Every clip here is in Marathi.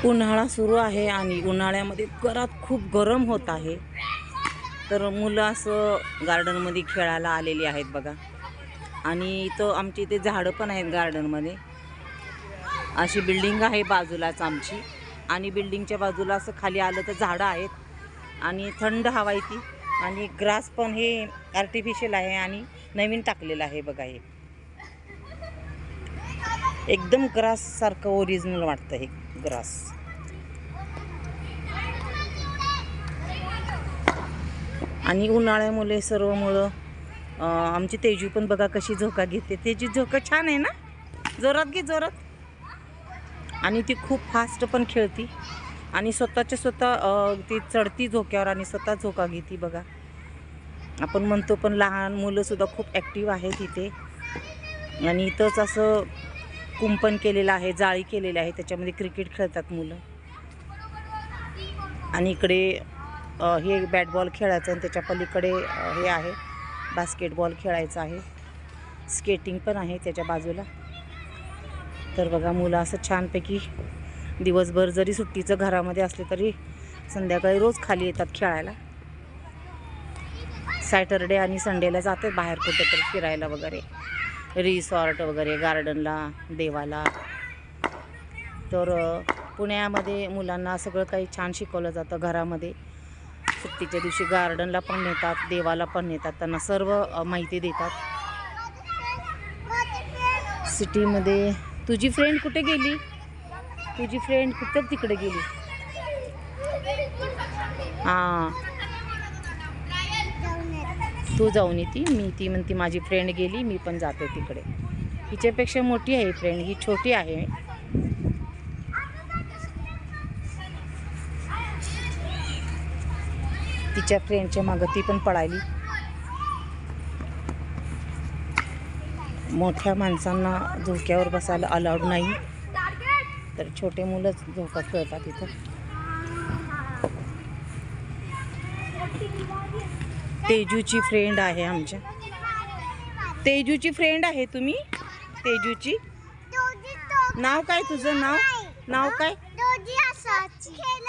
उन्हाळा सुरू आहे आणि उन्हाळ्यामध्ये घरात खूप गरम होत आहे. तर मुलं असं गार्डनमध्ये खेळायला आलेली आहेत बघा. आणि इथं आमच्या इथे झाडं पण आहेत गार्डनमध्ये. अशी बिल्डिंग आहे बाजूलाच आमची आणि बिल्डिंगच्या बाजूला असं खाली आलं तर झाडं आहेत आणि थंड हवा येते. आणि ग्रास पण हे आर्टिफिशियल आहे आणि नवीन टाकलेलं आहे बघा. हे एकदम ग्रास सारखं ओरिजिनल वाटतं हे ग्रास. आणि उन्हाळ्यामुळे सर्व मुलं आमची तेजू पण बघा कशी झोका घेते. तेजी झोका छान आहे ना, जोरात घे जोरात. आणि ती खूप फास्ट पण खेळती आणि स्वतःच्या स्वतः ती चढती झोक्यावर आणि स्वतः झोका घेते बघा. आपण म्हणतो पण लहान मुलंसुद्धा खूप ॲक्टिव्ह आहेत इथे. आणि इथंच असं कुंपण केलेलं आहे, जाळी केलेली आहे, त्याच्यामध्ये क्रिकेट खेळतात मुलं. आणि इकडे हे बॅट बॉल खेळायचं आणि त्याच्या पलीकडे हे आहे बास्केटबॉल खेळायचं आहे. स्केटिंग पण आहे त्याच्या बाजूला. तर बघा मुलं असं छानपैकी दिवसभर जरी सुट्टीचं घरामध्ये असले तरी संध्याकाळी रोज खाली येतात खेळायला. सॅटरडे आणि संडेला जातात बाहेर कुठेतरी फिरायला वगैरे, रिसॉर्ट वगैरे, गार्डनला, देवाला. तर पुण्यामध्ये मुलांना सगळं काही छान शिकवलं जातं. घरामध्ये सुट्टीच्या दिवशी गार्डनला पण नेतात, देवाला पण नेतात, त्यांना सर्व माहिती देतात. सिटीमध्ये तुझी फ्रेंड कुठे गेली? तुझी फ्रेंड कुठं तिकडे गेली? हां, तू जाऊन येते. ती म्हणते माझी फ्रेंड गेली, मी पण जाते तिकडे. हिच्यापेक्षा मोठी आहे फ्रेंड, ही छोटी आहे. तिच्या फ्रेंडच्या मागं ती पण पळाली. मोठ्या माणसांना झोक्यावर बसायला अलाउड नाही, तर छोटे मुलंच झोका खेळतात इथं. तेजूची फ्रेंड आहे आमच्या. तेजूची फ्रेंड आहे तुम्ही? तेजूची नाव काय? तुझं नाव काय?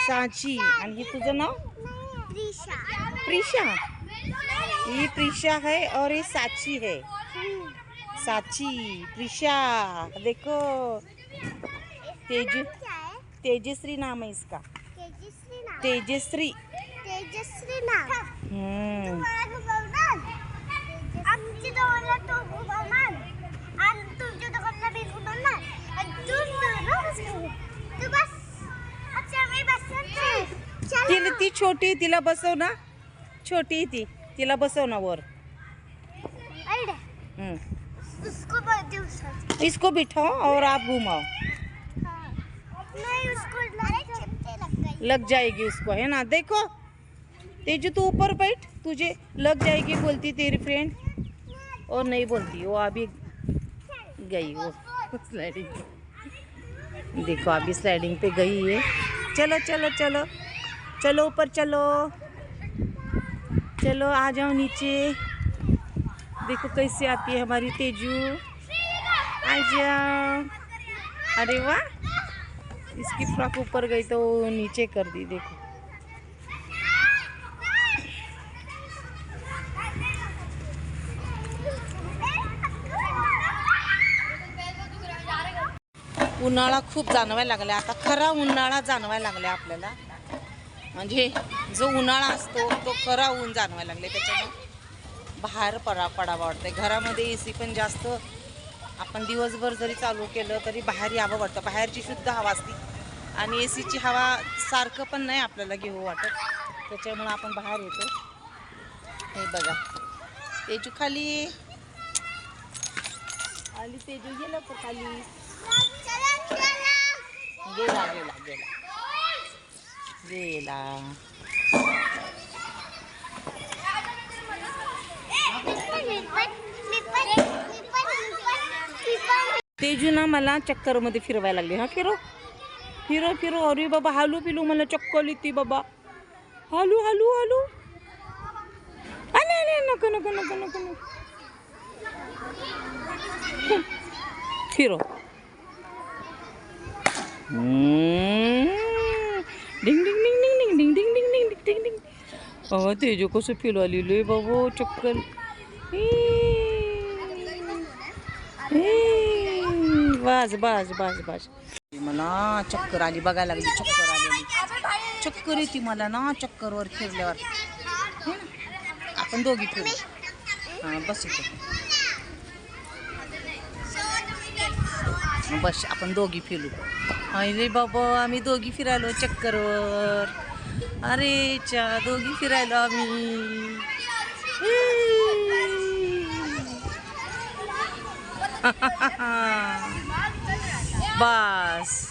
साची. आणि ही तुझं नाव? प्रिशा. ये प्रिशा है और ये साची है. साची, प्रिशा. देखो तेजश्री नाम है इसका. तेजश्री. ती छोटी, तिला बसव ना. छोटी ती, तिला बसव ना वर. इसको बिठाओ और आप घुमाओ. लग जाएगी उसको, है ना. देखो तेजू तू ऊपर बैठ, तुझे लग जाएगी बोलती तेरी फ्रेंड. और नहीं बोलती वो, अभी गई वो स्लाइडिंग. देखो अभी स्लाइडिंग पे गई है. चलो चलो चलो चलो ऊपर चलो. चलो आ जाओ नीचे. देखो कैसे आती है हमारी तेजू. आ जाओ. अरे वाह, इसकी फ्रॉक ऊपर गई तो नीचे कर दी. देखो उन्हाळा खूप जाणवायला लागला आता. खरा उन्हाळा जाणवायला लागला आपल्याला. म्हणजे जो उन्हाळा असतो तो खरा ऊन जाणवायला लागले. त्याच्यामुळे बाहेर पडावं वाटतंय. घरामध्ये AC पण जास्त आपण दिवसभर जरी चालू केलं तरी बाहेर यावं वाटतं. बाहेरची शुद्ध हवा असते आणि ACची हवा सारखं पण नाही आपल्याला घेऊ वाटत. त्याच्यामुळं आपण बाहेर येतो. हे बघा तेजू खाली आली. तेजू गेलं तर खाली गेला गेला गेला गेला. तेजू ना मला चक्करमध्ये फिरवायला लागली. हा फिरो फिरो फिरो. अरे बाबा हालू पिलू, मला चक्कर येते बाबा. हालू हालू हालू. अरे नको नको नको नको नको. फिरो. तेजू कसं फिरवलेलं आहे बाबू चक्कर. बस बस बस बस. मला चक्कर आली बघायला लागली चक्कर आलेली चक्कर येते मला ना चक्करवर फिरल्यावर. आपण दोघी फिरू. हां बस इथे बस आपण दोघी फिरू. अरे बाबा आम्ही दोघी फिरायलो चक्करवर. अरे दोघी फिरायलो आम्ही. बस